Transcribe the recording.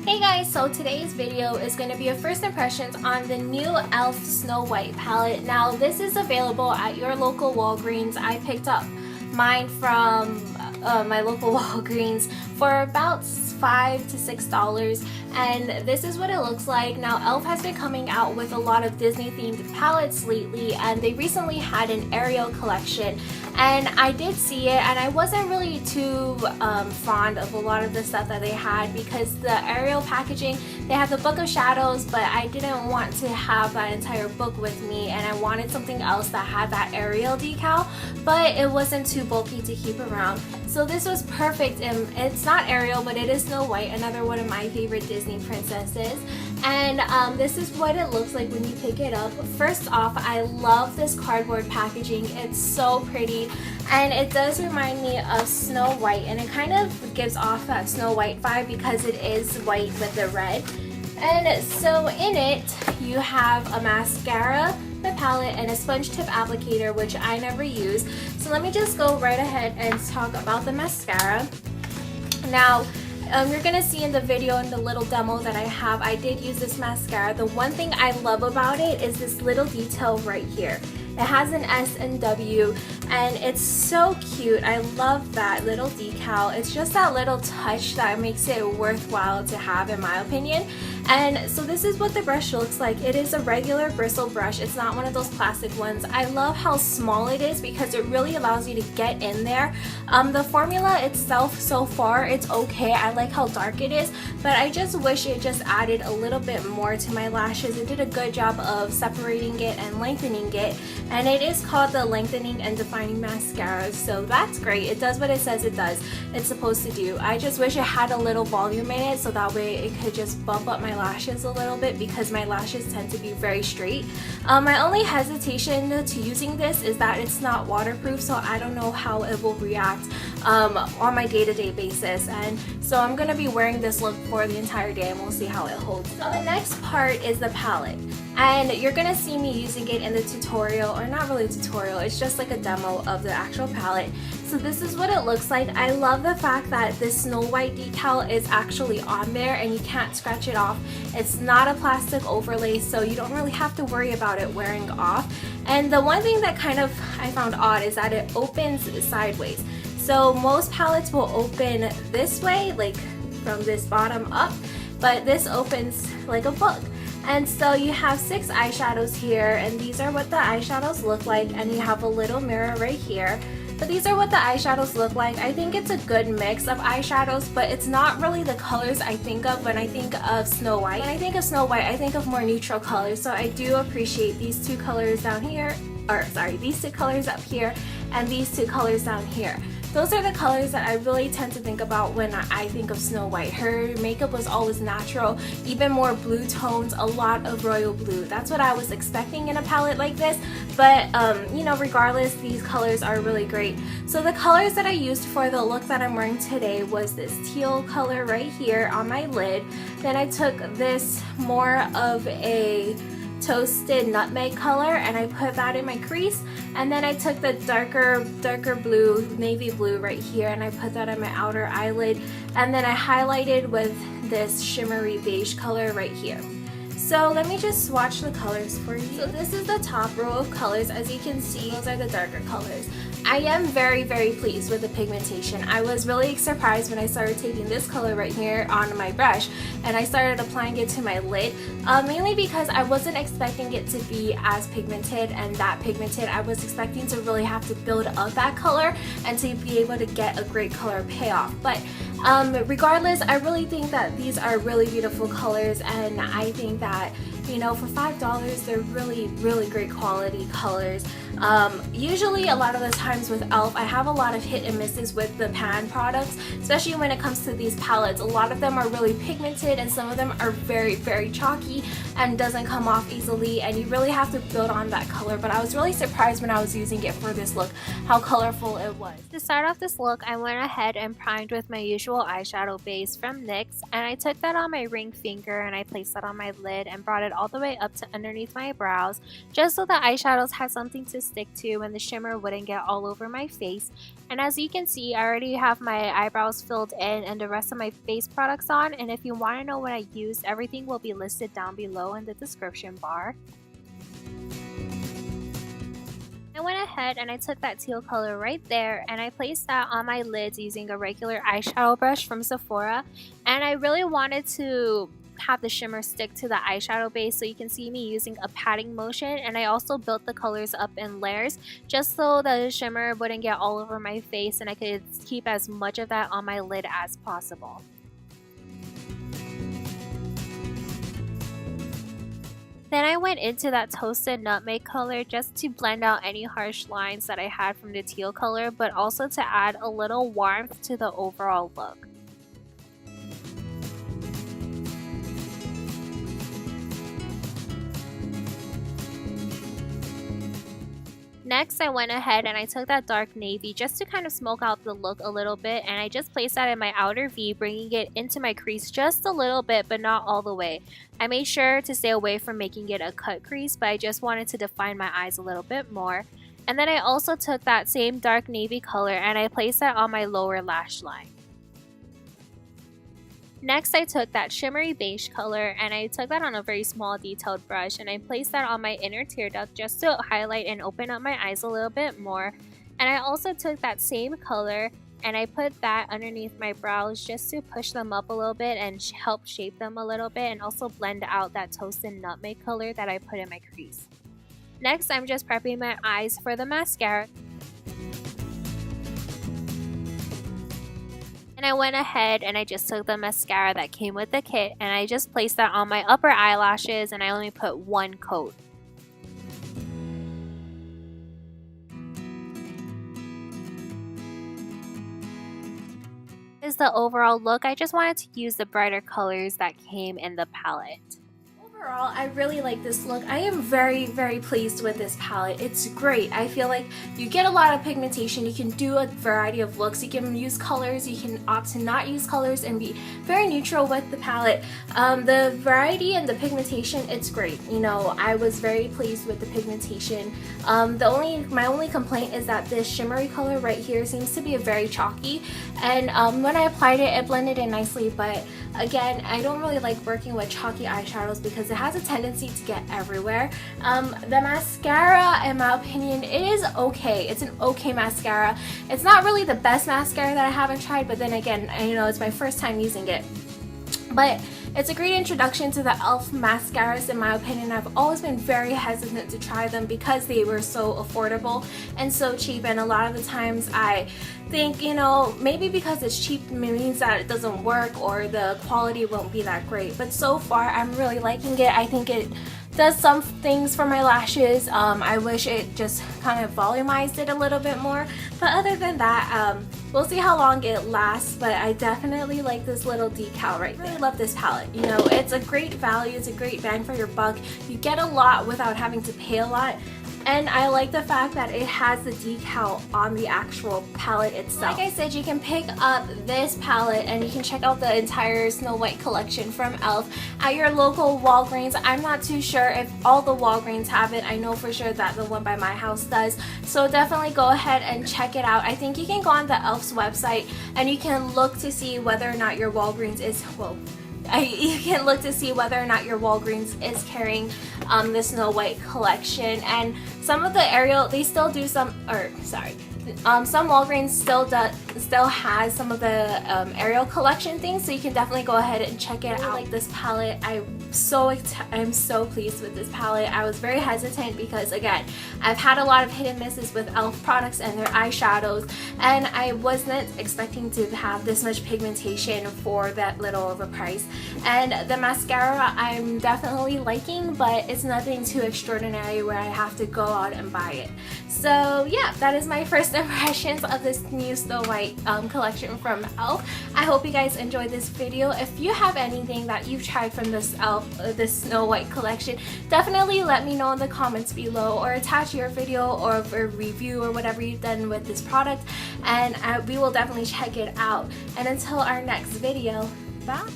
Hey guys, so today's video is going to be a first impressions on the new e.l.f. Snow White palette. Now this is available at your local Walgreens. I picked up mine from my local Walgreens for about $5 to $6, and this is what it looks like. Now e.l.f. has been coming out with a lot of Disney themed palettes lately, and they recently had an Ariel collection, and I did see it and I wasn't really too fond of a lot of the stuff that they had because the Ariel packaging, they had the Book of Shadows, but I didn't want to have that entire book with me, and I wanted something else that had that Ariel decal, but it wasn't too bulky to keep around. So this was perfect, and it's not Ariel, but it is Snow White, another one of my favorite Disney princesses. And this is what it looks like when you pick it up. First off, I love this cardboard packaging. It's so pretty, and it does remind me of Snow White, and it kind of gives off that Snow White vibe because it is white with the red. And so in it, you have a mascara, the palette, and a sponge tip applicator, which I never use. So let me just go right ahead and talk about the mascara. Now, you're gonna see in the video, in the little demo that I have, I did use this mascara. The one thing I love about it is this little detail right here. It has an S and W, and it's so cute. I love that little decal. It's just that little touch that makes it worthwhile to have, in my opinion. And so this is what the brush looks like. It is a regular bristle brush. It's not one of those plastic ones. I love how small it is because it really allows you to get in there. The formula itself, so far, it's okay. I like how dark it is, but I just wish it just added a little bit more to my lashes. It did a good job of separating it and lengthening it, and it is called the Lengthening and Defining Mascara, so that's great. It does what it says it does. It's supposed to do. I just wish it had a little volume in it so that way it could just bump up my lashes a little bit because my lashes tend to be very straight. My only hesitation to using this is that it's not waterproof, so I don't know how it will react on my day-to-day basis, and so I'm gonna be wearing this look for the entire day and we'll see how it holds. So the next part is the palette, and you're gonna see me using it in the tutorial, or not really a tutorial, it's just like a demo of the actual palette. So this is what it looks like. I love the fact that this Snow White decal is actually on there and you can't scratch it off. It's not a plastic overlay, so you don't really have to worry about it wearing off. And the one thing that kind of I found odd is that it opens sideways. So most palettes will open this way, like from this bottom up, but this opens like a book. And so you have 6 eyeshadows here, and these are what the eyeshadows look like, and you have a little mirror right here. But these are what the eyeshadows look like. I think it's a good mix of eyeshadows, but it's not really the colors I think of when I think of Snow White. When I think of Snow White, I think of more neutral colors, so I do appreciate these 2 colors down here, or sorry, these 2 colors up here, and these 2 colors down here. Those are the colors that I really tend to think about when I think of Snow White. Her makeup was always natural, even more blue tones, a lot of royal blue. That's what I was expecting in a palette like this, but you know, regardless, these colors are really great. So the colors that I used for the look that I'm wearing today was this teal color right here on my lid. Then I took this more of a toasted nutmeg color and I put that in my crease, and then I took the darker blue, navy blue right here, and I put that on my outer eyelid, and then I highlighted with this shimmery beige color right here. So let me just swatch the colors for you. So this is the top row of colors. As you can see, those are the darker colors. I am very pleased with the pigmentation. I was really surprised when I started taking this color right here on my brush and I started applying it to my lid, mainly because I wasn't expecting it to be as pigmented and that pigmented. I was expecting to really have to build up that color and to be able to get a great color payoff. But regardless, I really think that these are really beautiful colors, and I think that, you know, for $5, they're really great quality colors. Usually a lot of the times with e.l.f. I have a lot of hit and misses with the pan products, especially when it comes to these palettes. A lot of them are really pigmented and some of them are very chalky and doesn't come off easily, and you really have to build on that color. But I was really surprised when I was using it for this look how colorful it was. To start off this look, I went ahead and primed with my usual eyeshadow base from NYX, and I took that on my ring finger and I placed that on my lid and brought it all the way up to underneath my brows, just so the eyeshadows had something to to stick to and the shimmer wouldn't get all over my face. And as you can see, I already have my eyebrows filled in and the rest of my face products on, and if you want to know what I used, everything will be listed down below in the description bar. I went ahead and I took that teal color right there and I placed that on my lids using a regular eyeshadow brush from Sephora, and I really wanted to have the shimmer stick to the eyeshadow base, so you can see me using a patting motion, and I also built the colors up in layers just so the shimmer wouldn't get all over my face and I could keep as much of that on my lid as possible. Then I went into that toasted nutmeg color just to blend out any harsh lines that I had from the teal color, but also to add a little warmth to the overall look. Next, I went ahead and I took that dark navy just to kind of smoke out the look a little bit, and I just placed that in my outer V, bringing it into my crease just a little bit but not all the way. I made sure to stay away from making it a cut crease, but I just wanted to define my eyes a little bit more. And then I also took that same dark navy color and I placed that on my lower lash line. Next, I took that shimmery beige color and I took that on a very small detailed brush and I placed that on my inner tear duct just to highlight and open up my eyes a little bit more. And I also took that same color and I put that underneath my brows just to push them up a little bit and help shape them a little bit, and also blend out that toasted nutmeg color that I put in my crease. Next, I'm just prepping my eyes for the mascara. And I went ahead and I just took the mascara that came with the kit and I just placed that on my upper eyelashes, and I only put one coat. This is the overall look. I just wanted to use the brighter colors that came in the palette. Overall, I really like this look. I am very, very pleased with this palette. It's great. I feel like you get a lot of pigmentation. You can do a variety of looks. You can use colors. You can opt to not use colors and be very neutral with the palette. The variety and the pigmentation, it's great. You know, I was very pleased with the pigmentation. My only complaint is that this shimmery color right here seems to be a very chalky, and when I applied it, it blended in nicely, but again, I don't really like working with chalky eyeshadows because it has a tendency to get everywhere. The mascara, in my opinion, it is okay. It's an okay mascara. It's not really the best mascara that I haven't tried, but then again, you know, it's my first time using it. But it's a great introduction to the e.l.f. mascaras in my opinion. I've always been very hesitant to try them because they were so affordable and so cheap, and a lot of the times I think, you know, maybe because it's cheap means that it doesn't work or the quality won't be that great. But so far I'm really liking it. I think it does some things for my lashes. I wish it just kind of volumized it a little bit more, but other than that, we'll see how long it lasts. But I definitely like this little decal right there. I really love this palette. You know, it's a great value, it's a great bang for your buck. You get a lot without having to pay a lot. And I like the fact that it has the decal on the actual palette itself. Like I said, you can pick up this palette and you can check out the entire Snow White collection from e.l.f. at your local Walgreens. I'm not too sure if all the Walgreens have it. I know for sure that the one by my house does. So definitely go ahead and check it out. I think you can go on the e.l.f.'s website and you can look to see whether or not your Walgreens is, you can look to see whether or not your Walgreens is carrying the Snow White collection. And some of the Ariel, they still do some Walgreens still has some of the Ariel collection things, so you can definitely go ahead and check it out. Like this palette, I'm so pleased with this palette. I was very hesitant because again, I've had a lot of hit and misses with e.l.f. products and their eyeshadows, and I wasn't expecting to have this much pigmentation for that little of a price. And the mascara I'm definitely liking, but it's nothing too extraordinary where I have to go out and buy it. So yeah, that is my first impressions of this new Snow White collection from e.l.f. I hope you guys enjoyed this video. If you have anything that you've tried from this this Snow White collection, definitely let me know in the comments below, or attach your video or a review or whatever you've done with this product, and we will definitely check it out. And until our next video, bye!